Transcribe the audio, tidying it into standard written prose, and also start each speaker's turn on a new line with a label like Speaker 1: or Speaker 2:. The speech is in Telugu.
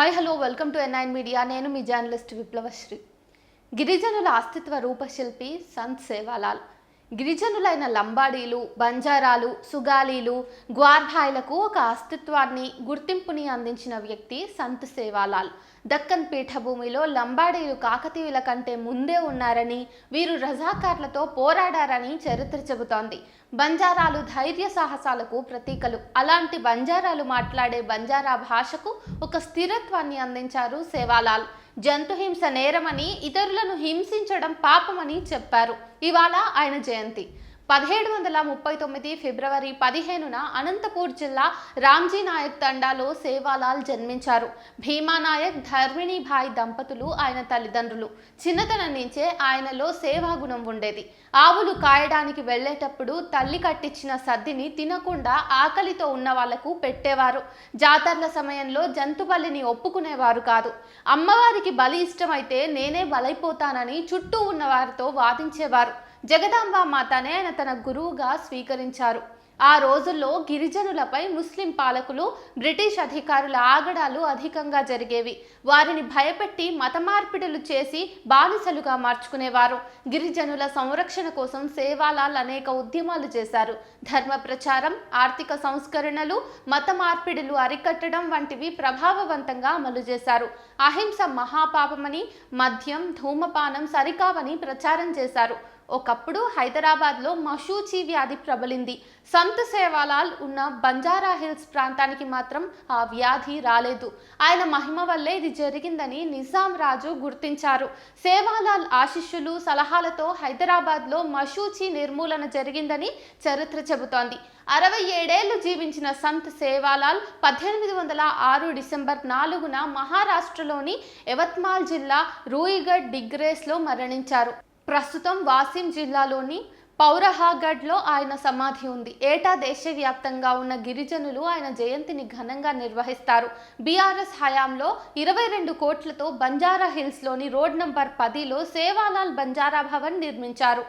Speaker 1: Hi hello welcome to N9 media. నేను మీ జర్నలిస్ట్ విప్లవశ్రీ. గిరిజనుల అస్తిత్వ రూపశిల్పి సంత్ సేవాలాల్. గిరిజనులైన లంబాడీలు, బంజారాలు, సుగాలీలు, గ్వార్భాయ్లకు ఒక అస్తిత్వాన్ని, గుర్తింపుని అందించిన వ్యక్తి సంత్ సేవాలాల్. దక్కన్ పీఠభూమిలో లంబాడీలు కాకతీయుల కంటే ముందే ఉన్నారని, వీరు రజాకార్లతో పోరాడారని చరిత్ర చెబుతోంది. బంజారాలు ధైర్య సాహసాలకు ప్రతీకలు. అలాంటి బంజారాలు మాట్లాడే బంజారా భాషకు ఒక స్థిరత్వాన్ని అందించారు సేవాలాల్. జంతుహింస నేరమని, ఇతరులను హింసించడం పాపమని చెప్పారు. ఇవాళ ఆయన జయంతి. 1739 ఫిబ్రవరి 15న అనంతపూర్ జిల్లా రామ్జీ నాయక్ తండాలో సేవాలాల్ జన్మించారు. భీమానాయక్, ధర్మిణీభాయ్ దంపతులు ఆయన తల్లిదండ్రులు. చిన్నతనం నుంచే ఆయనలో సేవాగుణం ఉండేది. ఆవులు కాయడానికి వెళ్లేటప్పుడు తల్లి కట్టించిన సద్దిని తినకుండా ఆకలితో ఉన్న వాళ్లకు పెట్టేవారు. జాతరల సమయంలో జంతు బలిని ఒప్పుకునేవారు కాదు. అమ్మవారికి బలి ఇష్టమైతే నేనే బలైపోతానని చుట్టూ ఉన్న వారితో వాదించేవారు. జగదాంబ మాతనే ఆయన తన గురువుగా స్వీకరించారు. ఆ రోజుల్లో గిరిజనులపై ముస్లిం పాలకులు, బ్రిటిష్ అధికారుల ఆగడాలు అధికంగా జరిగేవి. వారిని భయపెట్టి మత మార్పిడులు చేసి బానిసలుగా మార్చుకునేవారు. గిరిజనుల సంరక్షణ కోసం సేవాలాల్ అనేక ఉద్యమాలు చేశారు. ధర్మ ప్రచారం, ఆర్థిక సంస్కరణలు, మత మార్పిడులు అరికట్టడం వంటివి ప్రభావవంతంగా అమలు చేశారు. అహింస మహాపాపమని, మద్యం, ధూమపానం సరికావని ప్రచారం చేశారు. ఒకప్పుడు హైదరాబాద్లో మశూచి వ్యాధి ప్రబలింది. సంత్ సేవాలాల్ ఉన్న బంజారా హిల్స్ ప్రాంతానికి మాత్రం ఆ వ్యాధి రాలేదు. ఆయన మహిమ వల్లే ఇది జరిగిందని నిజాం రాజు గుర్తించారు. సేవాలాల్ ఆశిష్యులు, సలహాలతో హైదరాబాద్లో మశూచి నిర్మూలన జరిగిందని చరిత్ర చెబుతోంది. 67 ఏళ్లు జీవించిన సంత్ సేవాలాల్ 1806 డిసెంబర్ 4న మహారాష్ట్రలోని యవత్మాల్ జిల్లా రూయిగఢ్ డిగ్రేస్లో మరణించారు. ప్రస్తుతం వాసిం జిల్లాలోని పౌరహాగఢ్లో ఆయన సమాధి ఉంది. ఏటా దేశవ్యాప్తంగా ఉన్న గిరిజనులు ఆయన జయంతిని ఘనంగా నిర్వహిస్తారు. బీఆర్ఎస్ హయాంలో 22 కోట్లతో బంజారా హిల్స్లోని రోడ్ నంబర్ 10లో సేవాలాల్ బంజారా భవన్ నిర్మించారు.